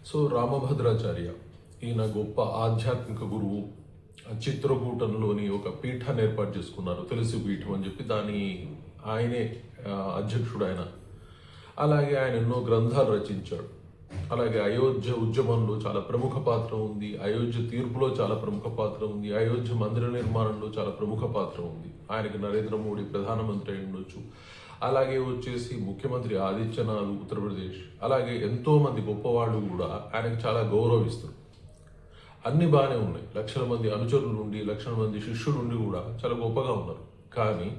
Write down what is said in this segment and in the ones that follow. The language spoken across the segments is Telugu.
సో రామభద్రాచార్య ఈయన గొప్ప ఆధ్యాత్మిక గురువు. చిత్రకూటంలోని ఒక పీఠాన్ని ఏర్పాటు చేసుకున్నారు, తులసి పీఠం అని చెప్పి. ఆయనే అధ్యక్షుడు ఆయన. అలాగే ఆయన ఎన్నో గ్రంథాలు రచించాడు. అలాగే అయోధ్య ఉద్యమంలో చాలా ప్రముఖ పాత్ర ఉంది, అయోధ్య తీర్పులో చాలా ప్రముఖ పాత్ర ఉంది, అయోధ్య మందిర నిర్మాణంలో చాలా ప్రముఖ పాత్ర ఉంది. ఆయనకి నరేంద్ర మోడీ ప్రధానమంత్రి అయి ఉండొచ్చు. అలాగే వచ్చేసి ముఖ్యమంత్రి ఆదిత్యనాథ్ ఉత్తరప్రదేశ్. అలాగే ఎంతోమంది గొప్పవాళ్ళు కూడా ఆయనకి చాలా గౌరవిస్తారు. అన్ని బాగానే ఉన్నాయి. లక్షల మంది అనుచరులు ఉండి, లక్షల మంది శిష్యులు ఉండి కూడా చాలా గొప్పగా ఉన్నారు. కానీ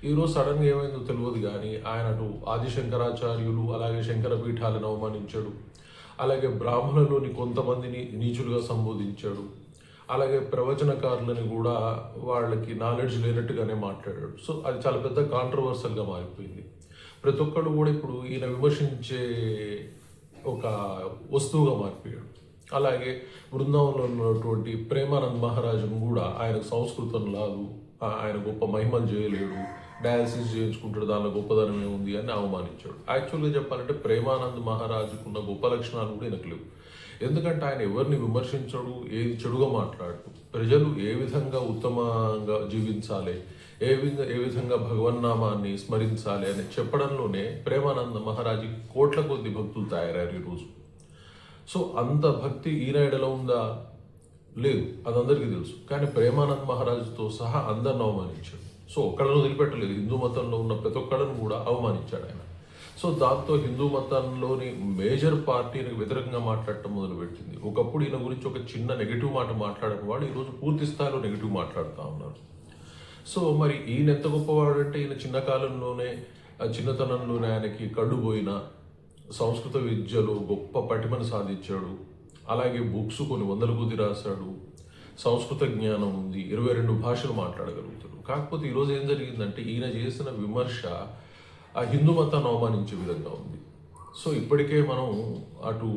ఈరోజు సడన్గా ఏమైందో తెలియదు. కానీ ఆయన అటు ఆదిశంకరాచార్యులు అలాగే శంకర పీఠాలను అవమానించాడు. అలాగే బ్రాహ్మణులోని కొంతమందిని నీచులుగా సంబోధించాడు. అలాగే ప్రవచనకారులని కూడా వాళ్ళకి నాలెడ్జ్ లేనట్టుగానే మాట్లాడాడు. సో అది చాలా పెద్ద కాంట్రవర్సల్గా మారిపోయింది. ప్రతి ఒక్కళ్ళు కూడా ఇప్పుడు ఈయన విమర్శించే ఒక వస్తువుగా మారిపోయాడు. అలాగే బృందావనంలో ఉన్నటువంటి ప్రేమానంద్ మహారాజును కూడా ఆయనకు సంస్కృతం రాదు, ఆయన గొప్ప మహిమలు చేయలేడు, డయాలసిస్ చేయించుకుంటాడు, దానిలో గొప్పదనం ఏముంది అని అవమానించాడు. యాక్చువల్గా చెప్పాలంటే ప్రేమానంద్ మహారాజుకున్న గొప్ప లక్షణాలు కూడా ఈయనకు లేవు. ఎందుకంటే ఆయన ఎవరిని విమర్శించడు, ఏది చెడుగా మాట్లాడు. ప్రజలు ఏ విధంగా ఉత్తమంగా జీవించాలి, ఏ విధంగా భగవన్నామాన్ని స్మరించాలి అని చెప్పడంలోనే ప్రేమానంద మహారాజు కోట్ల కొద్ది భక్తులు తయారయ్యారు ఈరోజు. సో అంత భక్తి ఈయన ఎడలో ఉందా? లేదు, అది అందరికీ తెలుసు. కానీ ప్రేమానంద్ మహారాజుతో సహా అందరిని అవమానించాడు. సో ఒక్కళ్ళను వదిలిపెట్టలేదు, హిందూ మతంలో ఉన్న ప్రతి ఒక్కళ్ళను కూడా అవమానించాడు ఆయన. సో దాంతో హిందూ మతంలోని మేజర్ పార్టీకి వ్యతిరేకంగా మాట్లాడటం మొదలుపెట్టింది. ఒకప్పుడు ఈయన గురించి ఒక చిన్న నెగిటివ్ మాట మాట్లాడిన వాళ్ళు ఈరోజు పూర్తి స్థాయిలో నెగిటివ్ మాట్లాడుతూ ఉన్నారు. సో మరి ఈయన ఎంత గొప్పవాడు అంటే, ఈయన చిన్న కాలంలోనే చిన్నతనంలోనే ఆయనకి కళ్ళు పోయిన సంస్కృత విద్యలో గొప్ప పటిమను సాధించాడు. అలాగే బుక్స్ కొన్ని వందల కొద్ది రాశాడు. సంస్కృత జ్ఞానం ఉంది, 22 భాషలు మాట్లాడగలుగుతాడు. కాకపోతే ఈరోజు ఏం జరిగిందంటే, ఈయన చేసిన విమర్శ ఆ హిందూ మతాన్ని అవమానించే విధంగా ఉంది. సో ఇప్పటికే మనం అటు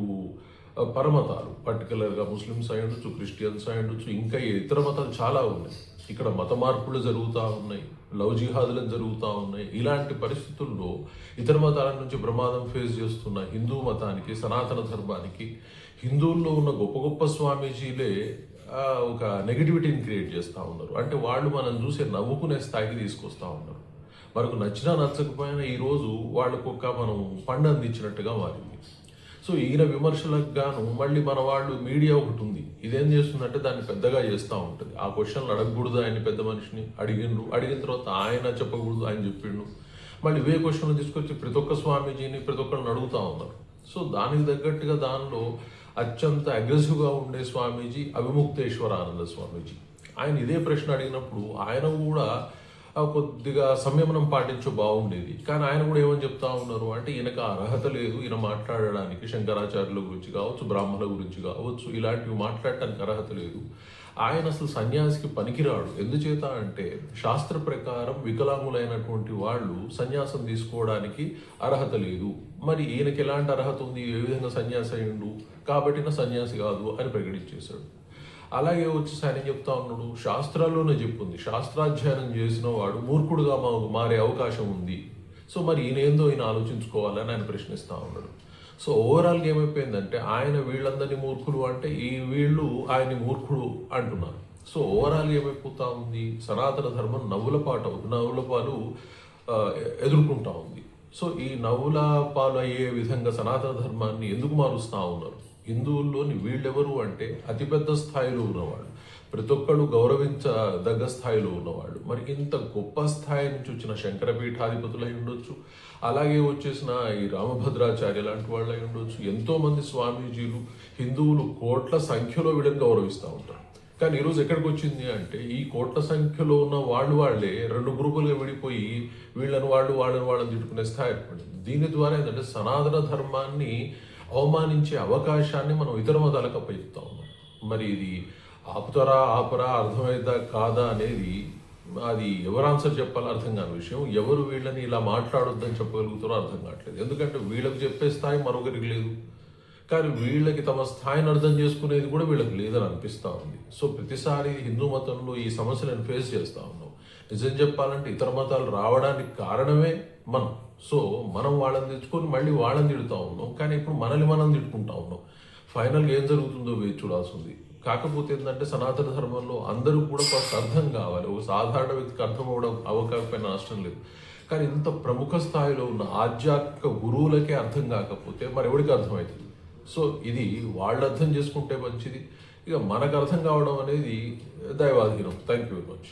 పరమతాలు, పర్టికులర్గా ముస్లిమ్స్ అయి ఉండొచ్చు, క్రిస్టియన్స్ అయి ఉండొచ్చు, ఇంకా ఇతర మతాలు చాలా ఉన్నాయి. ఇక్కడ మత మార్పులు జరుగుతూ ఉన్నాయి, లవ్ జిహాదులు జరుగుతూ ఉన్నాయి. ఇలాంటి పరిస్థితుల్లో ఇతర మతాల నుంచి ప్రమాదం ఫేస్ చేస్తున్న హిందూ మతానికి, సనాతన ధర్మానికి, హిందువుల్లో ఉన్న గొప్ప గొప్ప స్వామీజీలే ఒక నెగిటివిటీని క్రియేట్ చేస్తూ ఉన్నారు. అంటే వాళ్ళు మనం చూసే నవ్వుకునే స్థాయికి తీసుకొస్తూ ఉన్నారు. మనకు నచ్చినా నచ్చకపోయినా ఈరోజు వాళ్ళకు ఒక మనం పండు అందించినట్టుగా మారింది. సో ఈయన విమర్శలకు గాను మళ్ళీ మన వాళ్ళు మీడియా ఒకటి ఉంది, ఇదేం చేస్తుందంటే దాన్ని పెద్దగా చేస్తూ ఉంటుంది. ఆ క్వశ్చన్లు అడగకూడదు, ఆయన పెద్ద మనిషిని అడిగిన తర్వాత ఆయన చెప్పకూడదు, ఆయన చెప్పిండు. మళ్ళీ ఇవే క్వశ్చన్లు తీసుకొచ్చి ప్రతి ఒక్క స్వామీజీని ప్రతి ఒక్కరిని అడుగుతూ ఉన్నారు. సో దానికి తగ్గట్టుగా దానిలో అత్యంత అగ్రెసివ్గా ఉండే స్వామీజీ అవిముక్తేశ్వరానంద స్వామీజీ. ఆయన ఇదే ప్రశ్న అడిగినప్పుడు ఆయన కూడా కొద్దిగా సంయమనం పాటించు బాగుండేది. కానీ ఆయన కూడా ఏమని చెప్తా ఉన్నారు అంటే, ఈయనకు అర్హత లేదు, ఈయన మాట్లాడడానికి శంకరాచార్యుల గురించి కావచ్చు, బ్రాహ్మణుల గురించి కావచ్చు, ఇలాంటివి మాట్లాడటానికి అర్హత లేదు. ఆయన అసలు సన్యాసికి పనికిరాడు. ఎందుచేత అంటే శాస్త్ర ప్రకారం వికలాంగులైనటువంటి వాళ్ళు సన్యాసం తీసుకోవడానికి అర్హత లేదు. మరి ఈయనకి ఎలాంటి అర్హత ఉంది, ఏ విధంగా సన్యాసి అయ్యిండు, కాబట్టి నా సన్యాసి కాదు అని ప్రకటించేశాడు. అలాగే వచ్చేసి ఆయన చెప్తా ఉన్నాడు, శాస్త్రాల్లోనే చెప్పుంది, శాస్త్రాధ్యయనం చేసిన వాడు మూర్ఖుడుగా మారే అవకాశం ఉంది. సో మరి ఈయన ఆలోచించుకోవాలని ఆయన ప్రశ్నిస్తూ ఉన్నాడు. సో ఓవరాల్గా ఏమైపోయిందంటే, ఆయన వీళ్ళందరినీ మూర్ఖులు అంటే వీళ్ళు ఆయన్ని మూర్ఖుడు అంటున్నారు. సో ఓవరాల్గా ఏమైపోతా ఉంది, సనాతన ధర్మం నవ్వుల పాలు ఎదుర్కొంటా ఉంది. సో ఈ నవ్వుల పాలు అయ్యే విధంగా సనాతన ధర్మాన్ని ఎందుకు మారుస్తూ ఉన్నారు? హిందువుల్లోని వీళ్ళెవరు అంటే అతిపెద్ద స్థాయిలో ఉన్నవాళ్ళు, ప్రతి ఒక్కళ్ళు గౌరవించదగ్గ స్థాయిలో ఉన్నవాళ్ళు. మరి ఇంత గొప్ప స్థాయి నుంచి వచ్చిన శంకర పీఠాధిపతులు అయి ఉండొచ్చు, అలాగే వచ్చేసిన ఈ రామభద్రాచార్య లాంటి వాళ్ళు అయి ఉండొచ్చు, ఎంతోమంది స్వామీజీలు, హిందువులు కోట్ల సంఖ్యలో వీళ్ళని గౌరవిస్తూ ఉంటారు. కానీ ఈరోజు ఎక్కడికి వచ్చింది అంటే, ఈ కోట్ల సంఖ్యలో ఉన్న వాళ్ళే 2 గ్రూపులుగా విడిపోయి వాళ్ళని తిట్టుకునే స్థాయి ఏర్పడింది. దీని ద్వారా ఏంటంటే సనాతన ధర్మాన్ని అవమానించే అవకాశాన్ని మనం ఇతర మతాలకు అప్పచెప్తా ఉన్నాం. మరి ఇది ఆపరా అర్థమైందా కాదా అనేది అది ఎవరు ఆన్సర్ చెప్పాలో అర్థం కాని విషయం. ఎవరు వీళ్ళని ఇలా మాట్లాడొద్దని చెప్పగలుగుతారో అర్థం కావట్లేదు. ఎందుకంటే వీళ్ళకి చెప్పే స్థాయి మరొకరికి లేదు. కానీ వీళ్ళకి తమ స్థాయిని అర్థం చేసుకునేది కూడా వీళ్ళకి లేదని అనిపిస్తూ ఉంది. సో ప్రతిసారి హిందూ మతంలో ఈ సమస్యలను ఫేస్ చేస్తూ ఉన్నాం. నిజం చెప్పాలంటే ఇతర మతాలు రావడానికి కారణమే మనం. సో మనం వాళ్ళని తెచ్చుకొని మళ్ళీ వాళ్ళని తిడుతూ ఉన్నాం. కానీ ఇప్పుడు మనల్ని మనం తిట్టుకుంటా ఉన్నాం. ఫైనల్గా ఏం జరుగుతుందో వేచి చూడాల్సి ఉంది. కాకపోతే ఏంటంటే సనాతన ధర్మంలో అందరూ కూడా ఫస్ట్ అర్థం కావాలి. ఒక సాధారణ వ్యక్తికి అర్థం అవ్వకపోయినా నష్టం లేదు. కానీ ఇంత ప్రముఖ స్థాయిలో ఉన్న ఆధ్యాత్మిక గురువులకే అర్థం కాకపోతే మరి ఎవరికి అర్థమవుతుంది? సో ఇది వాళ్ళు అర్థం చేసుకుంటే మంచిది. ఇక మనకు అర్థం కావడం అనేది దైవాధీనం. Thank you very much.